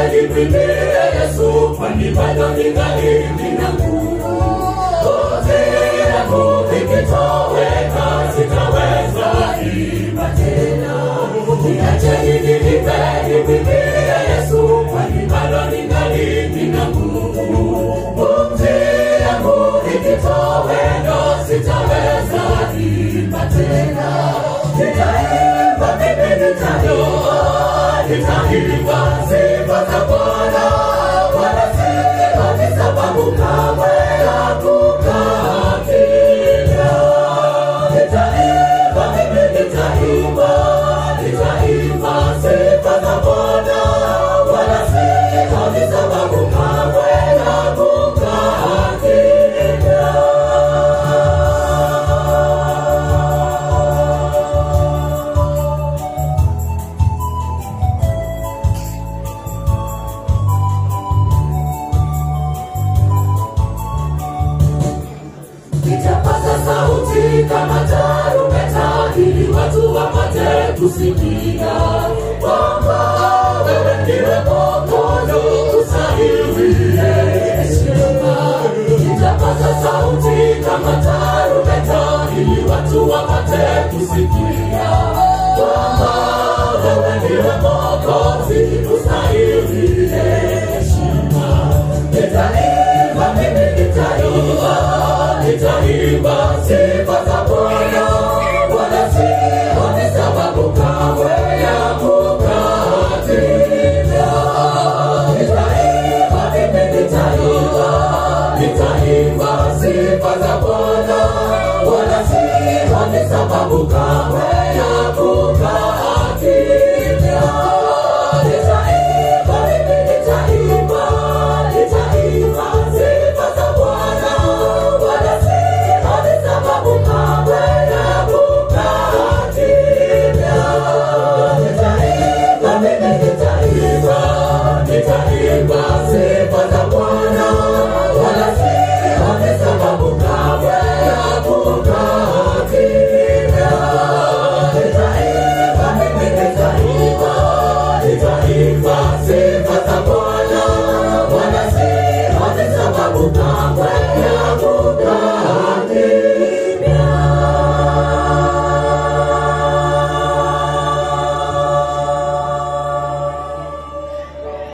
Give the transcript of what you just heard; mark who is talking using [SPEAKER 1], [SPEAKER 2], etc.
[SPEAKER 1] Yesu kwani bado ningali nina nguvu. Ngozi yangu ikitoweka sitaweza imba tena. Niacheni nimwimbie Yesu kwani bado ningali nina nguvu. Ngozi yangu ikitoweka sitaweza imba tena. Nitaimba mimi nitaimba sifa za Bwana, wala si sababu kamwe ya kukaa kimya. Nitaimba mimi nitaimba sifa za Bwana, wala si sababu kamwe ya kukaa kimya. Nitapaza sauti kama tarumbeta ili watu wapate kusikia kwamba wewe ndiwe Mwokozi ustahili heshima. Nitapaza sauti kama tarumbeta ili watu wapate kusikia kwamba wewe ndiwe Mwokozi ustahili heshima. Nitaimba mimi nitaimba sifa za Bwana, wala si sababu kamwe ya kukaa kimya. Nitaimba mimi nitaimba sifa za Bwana, wala si sababu kamwe ya kukaa kimya. Nitaimba mimi nitaimba sifa za Bwana, wala si sababu kamwe ya kukaa kimya. Nitaimba mimi nitaimba sifa za Bwana, wala si sababu kamwe ya kukaa kimya. Nitaimba mimi nitaimba sifa za Bwana, wala si sababu kamwe ya